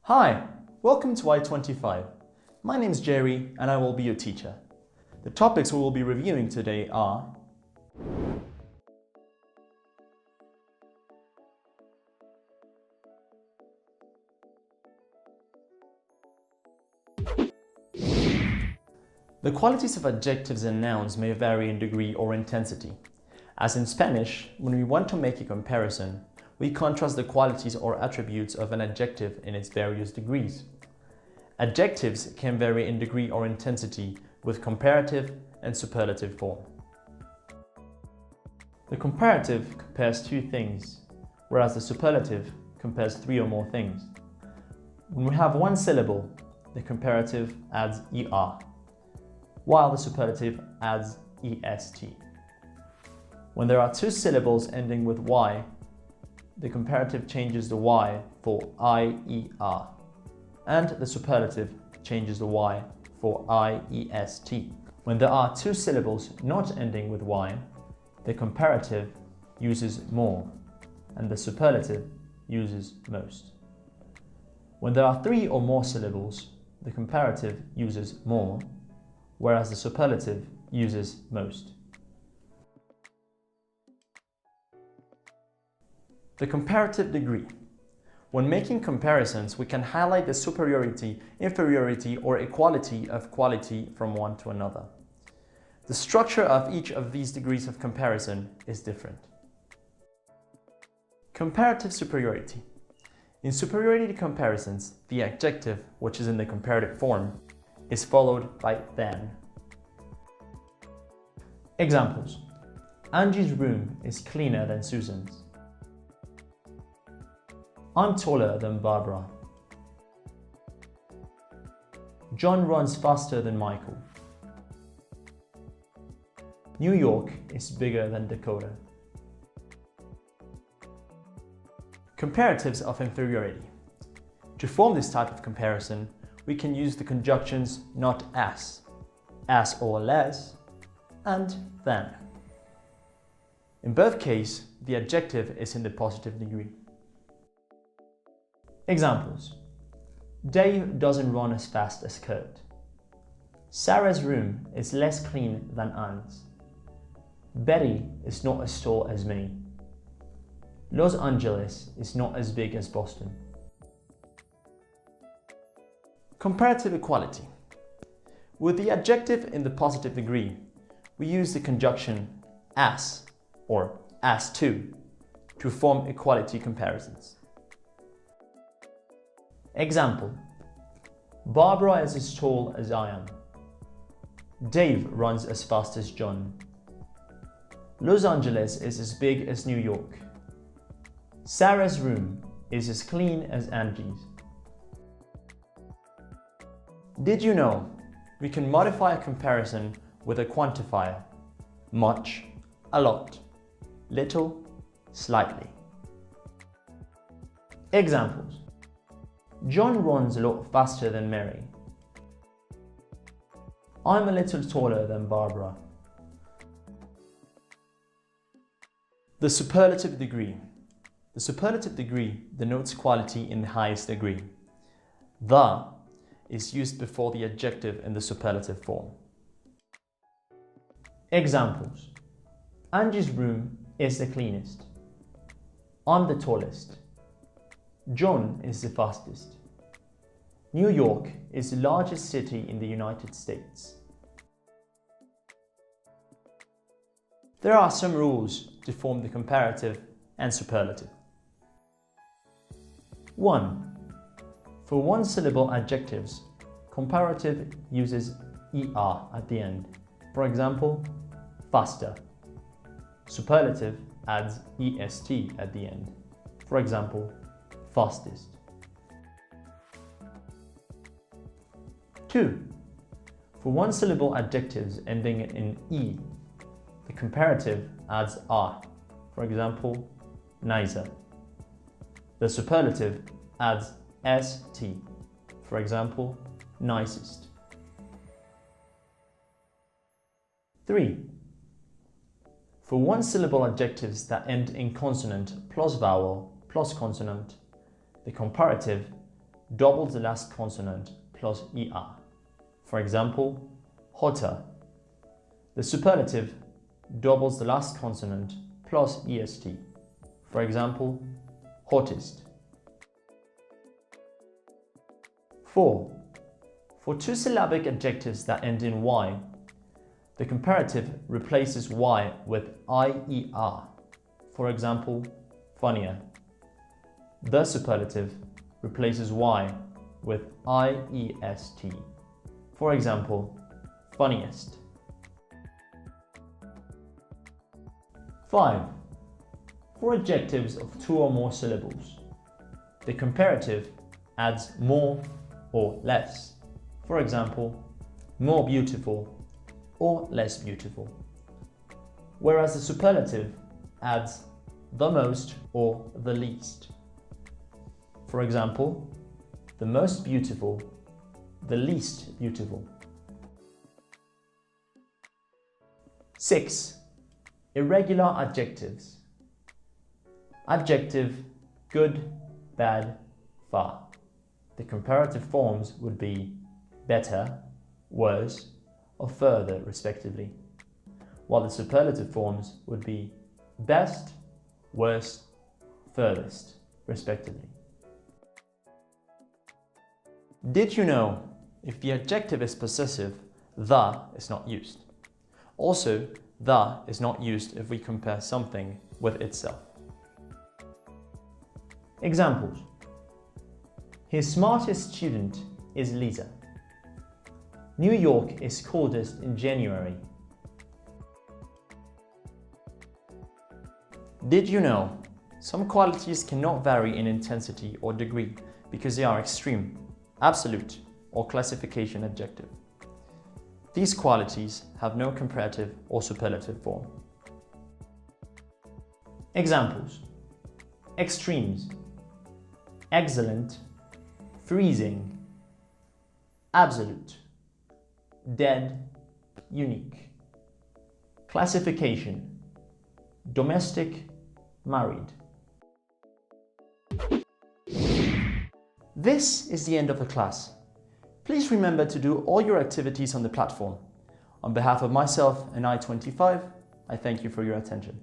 Hi, welcome to I25. My name is Jerry and I will be your teacher. The topics we will be reviewing today are the qualities of adjectives and nouns may vary in degree or intensity. As in Spanish, when we want to make a comparison, we contrast the qualities or attributes of an adjective in its various degrees. Adjectives can vary in degree or intensity with comparative and superlative form. The comparative compares two things, whereas the superlative compares three or more things. When we have one syllable, the comparative adds ER, while the superlative adds EST. When there are two syllables ending with Y, the comparative changes the Y for IER, and the superlative changes the Y for IEST. When there are two syllables not ending with Y, the comparative uses more, and the superlative uses most. When there are three or more syllables, the comparative uses more, whereas the superlative uses most. The comparative degree. When making comparisons, we can highlight the superiority, inferiority, or equality of quality from one to another. The structure of each of these degrees of comparison is different. Comparative superiority. In superiority comparisons, the adjective, which is in the comparative form, is followed by than. Examples. Angie's room is cleaner than Susan's. I'm taller than Barbara. John runs faster than Michael. New York is bigger than Dakota. Comparatives of inferiority. To form this type of comparison, we can use the conjunctions not as or less, and than. In both cases, the adjective is in the positive degree. Examples. Dave doesn't run as fast as Kurt. Sarah's room is less clean than Anne's. Betty is not as tall as me. Los Angeles is not as big as Boston. Comparative equality. With the adjective in the positive degree, we use the conjunction as or as to form equality comparisons. Example. Barbara is as tall as I am. Dave runs as fast as John. Los Angeles is as big as New York. Sarah's room is as clean as Angie's. Did you know we can modify a comparison with a quantifier? Much, a lot, little, slightly. Examples. John runs a lot faster than Mary. I'm a little taller than Barbara. The superlative degree. The superlative degree denotes quality in the highest degree. The is used before the adjective in the superlative form. Examples. Angie's room is the cleanest. I'm the tallest. John is the fastest. New York is the largest city in the United States. There are some rules to form the comparative and superlative. 1. For one-syllable adjectives, comparative uses ER at the end. For example, faster. Superlative adds EST at the end. For example, fastest. 2. For one-syllable adjectives ending in E, the comparative adds R. For example, nicer. The superlative adds ST. For example, nicest. 3. For one-syllable adjectives that end in consonant plus vowel plus consonant, the comparative doubles the last consonant plus ER. For example, hotter. The superlative doubles the last consonant plus EST. For example, hottest. 4. For two-syllabic adjectives that end in Y, the comparative replaces Y with IER. For example, funnier. The superlative replaces Y with IEST. For example, funniest. 5. For adjectives of 2 or more syllables, the comparative adds more or less. For example, more beautiful or less beautiful. Whereas the superlative adds the most or the least. For example, the most beautiful, the least beautiful. 6. Irregular adjectives. Adjective good, bad, far. The comparative forms would be better, worse, or further, respectively, while the superlative forms would be best, worst, furthest, respectively. Did you know if the adjective is possessive, the is not used? Also, the is not used if we compare something with itself. Examples. His smartest student is Lisa. New York is coldest in January. Did you know some qualities cannot vary in intensity or degree because they are extreme, absolute, or classification adjective? These qualities have no comparative or superlative form. Examples. Extremes. Excellent. Freezing. Absolute. Dead. Unique. Classification. Domestic. Married. This is the end of the class. Please remember to do all your activities on the platform. On behalf of myself and I25, I thank you for your attention.